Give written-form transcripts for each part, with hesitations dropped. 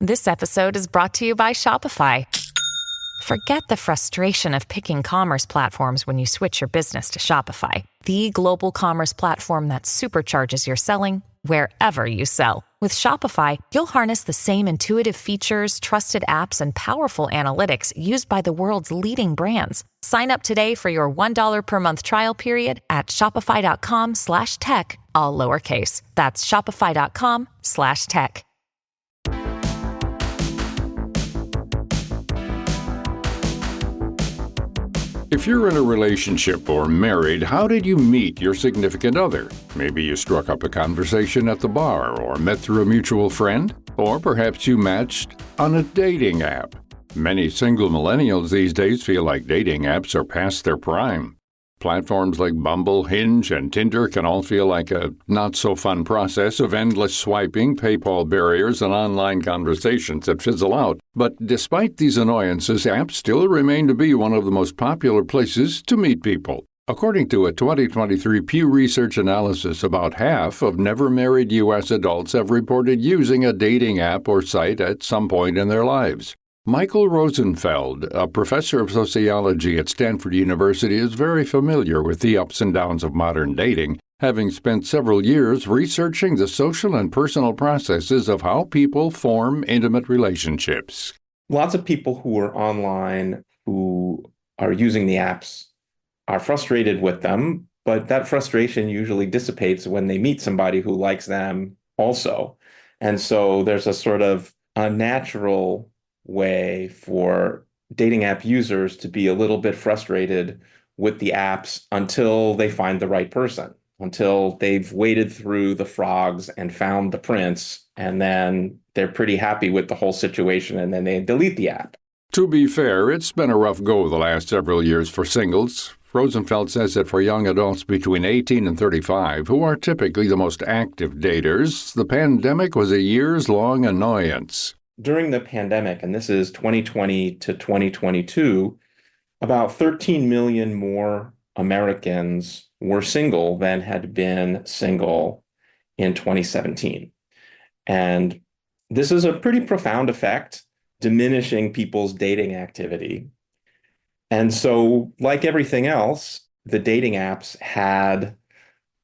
This episode is brought to you by Shopify. Forget the frustration of picking commerce platforms when you switch your business to Shopify, the global commerce platform that supercharges your selling wherever you sell. With Shopify, you'll harness the same intuitive features, trusted apps, and powerful analytics used by the world's leading brands. Sign up today for your $1 per month trial period at shopify.com/tech, all lowercase. That's shopify.com/tech. If you're in a relationship or married, how did you meet your significant other? Maybe you struck up a conversation at the bar or met through a mutual friend, or perhaps you matched on a dating app. Many single millennials these days feel like dating apps are past their prime. Platforms like Bumble, Hinge, and Tinder can all feel like a not-so-fun process of endless swiping, PayPal barriers, and online conversations that fizzle out. But despite these annoyances, apps still remain to be one of the most popular places to meet people. According to a 2023 Pew Research analysis, about half of never-married U.S. adults have reported using a dating app or site at some point in their lives. Michael Rosenfeld, a professor of sociology at Stanford University, is very familiar with the ups and downs of modern dating, having spent several years researching the social and personal processes of how people form intimate relationships. Lots of people who are online who are using the apps are frustrated with them, but that frustration usually dissipates when they meet somebody who likes them also. And so there's a sort of a natural way for dating app users to be a little bit frustrated with the apps until they find the right person, until they've waded through the frogs and found the prince, and then they're pretty happy with the whole situation, and then they delete the app. To be fair, it's been a rough go the last several years for singles. Rosenfeld says that for young adults between 18 and 35, who are typically the most active daters, the pandemic was a years-long annoyance. During the pandemic, and this is 2020 to 2022, about 13 million more Americans were single than had been single in 2017. And this is a pretty profound effect, diminishing people's dating activity. And so, like everything else, the dating apps had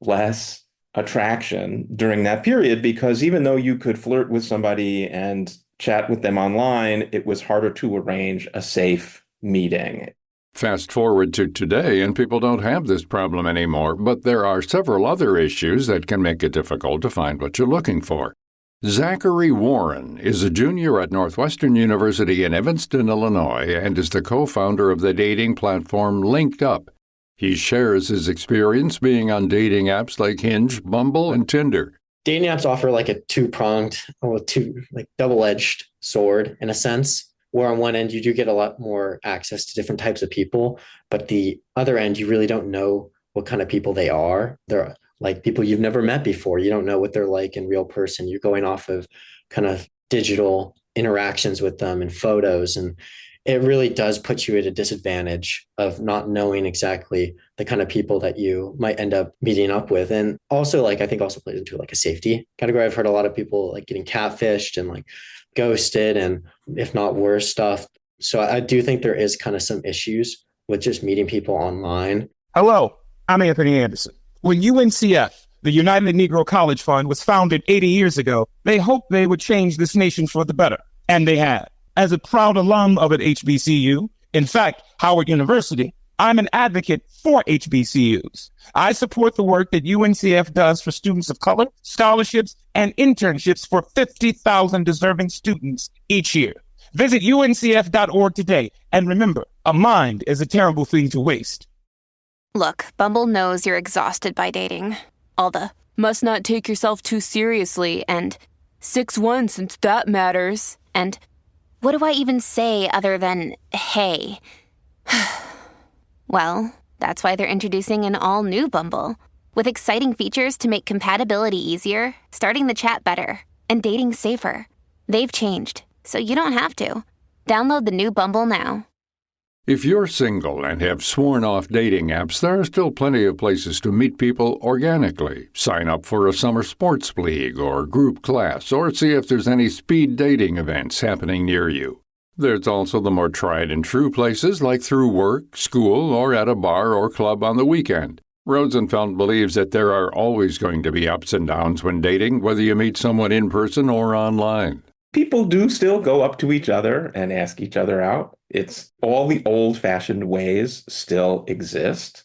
less attraction during that period, because even though you could flirt with somebody and chat with them online, it was harder to arrange a safe meeting. Fast forward to today, and people don't have this problem anymore, but there are several other issues that can make it difficult to find what you're looking for. Zachary Warren is a junior at Northwestern University in Evanston, Illinois, and is the co-founder of the dating platform Linked Up. He shares his experience being on dating apps like Hinge, Bumble, and Tinder. Dating apps offer like a double-edged sword in a sense, where on one end you do get a lot more access to different types of people, but the other end you really don't know what kind of people they are. They're like people you've never met before. You don't know what they're like in real person. You're going off of kind of digital interactions with them and photos, and it really does put you at a disadvantage of not knowing exactly the kind of people that you might end up meeting up with. And also, I think also plays into a safety category. I've heard a lot of people getting catfished and ghosted and if not worse stuff. So I do think there is kind of some issues with just meeting people online. Hello, I'm Anthony Anderson. When UNCF, the United Negro College Fund, was founded 80 years ago, they hoped they would change this nation for the better. And they have. As a proud alum of an HBCU, in fact, Howard University, I'm an advocate for HBCUs. I support the work that UNCF does for students of color, scholarships, and internships for 50,000 deserving students each year. Visit uncf.org today. And remember, a mind is a terrible thing to waste. Look, Bumble knows you're exhausted by dating. All the must not take yourself too seriously and 6'1" since that matters. And what do I even say other than, hey? Well, that's why they're introducing an all-new Bumble, with exciting features to make compatibility easier, starting the chat better, and dating safer. They've changed, so you don't have to. Download the new Bumble now. If you're single and have sworn off dating apps, there are still plenty of places to meet people organically. Sign up for a summer sports league or group class, or see if there's any speed dating events happening near you. There's also the more tried and true places like through work, school, or at a bar or club on the weekend. Rosenfeld believes that there are always going to be ups and downs when dating, whether you meet someone in person or online. People do still go up to each other and ask each other out. It's all the old-fashioned ways still exist,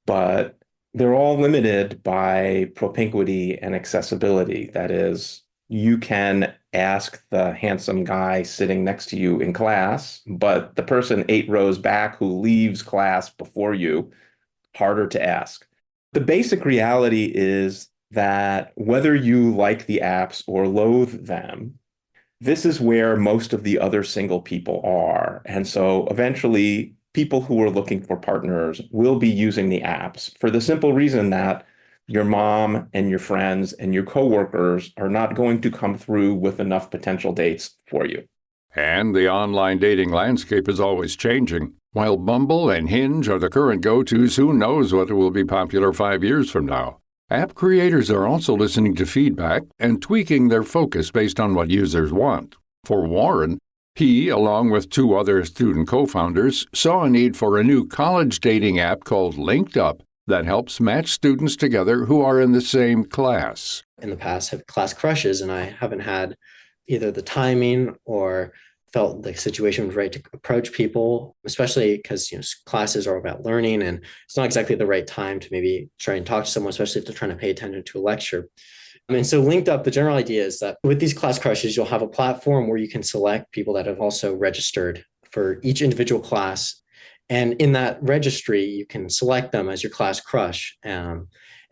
but they're all limited by propinquity and accessibility. That is, you can ask the handsome guy sitting next to you in class, but the person 8 rows back who leaves class before you, harder to ask. The basic reality is that whether you like the apps or loathe them, this is where most of the other single people are. And so eventually, people who are looking for partners will be using the apps for the simple reason that your mom and your friends and your coworkers are not going to come through with enough potential dates for you. And the online dating landscape is always changing. While Bumble and Hinge are the current go-tos, who knows what will be popular 5 years from now? App creators are also listening to feedback and tweaking their focus based on what users want. For Warren, he, along with 2 other student co-founders, saw a need for a new college dating app called Linked Up that helps match students together who are in the same class. In the past, have class crushes, and I haven't had either the timing or felt the situation was right to approach people, especially because classes are about learning, and it's not exactly the right time to maybe try and talk to someone, especially if they're trying to pay attention to a lecture. And so Linked Up, the general idea is that with these class crushes, you'll have a platform where you can select people that have also registered for each individual class. And in that registry, you can select them as your class crush. And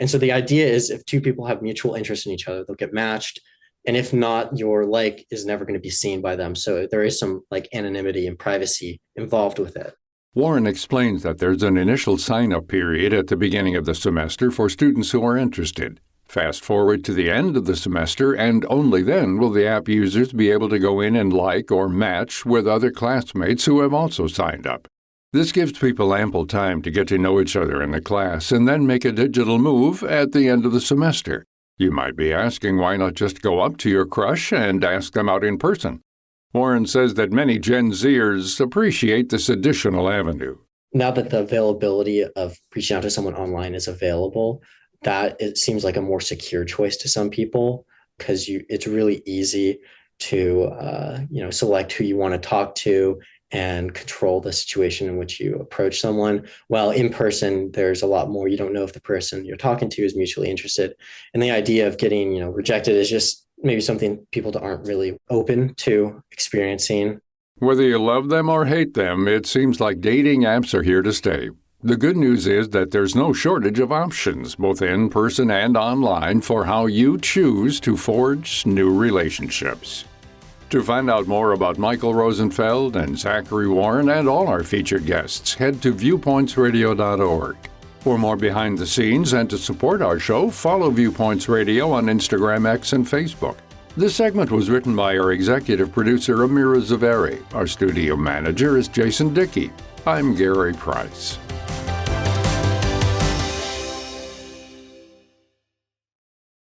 so the idea is if 2 people have mutual interest in each other, they'll get matched. And if not, your like is never going to be seen by them. So there is some anonymity and privacy involved with it. Warren explains that there's an initial sign-up period at the beginning of the semester for students who are interested. Fast forward to the end of the semester, and only then will the app users be able to go in and like or match with other classmates who have also signed up. This gives people ample time to get to know each other in the class and then make a digital move at the end of the semester. You might be asking why not just go up to your crush and ask them out in person. Warren says that many Gen Zers appreciate this additional avenue. Now that the availability of reaching out to someone online is available, that it seems like a more secure choice to some people because it's really easy to select who you want to talk to and control the situation in which you approach someone. While in person, there's a lot more. You don't know if the person you're talking to is mutually interested. And the idea of getting, rejected is just maybe something people aren't really open to experiencing. Whether you love them or hate them, it seems like dating apps are here to stay. The good news is that there's no shortage of options, both in person and online, for how you choose to forge new relationships. To find out more about Michael Rosenfeld and Zachary Warren and all our featured guests, head to viewpointsradio.org. For more behind the scenes and to support our show, follow Viewpoints Radio on Instagram, X, and Facebook. This segment was written by our executive producer, Amira Zaveri. Our studio manager is Jason Dickey. I'm Gary Price.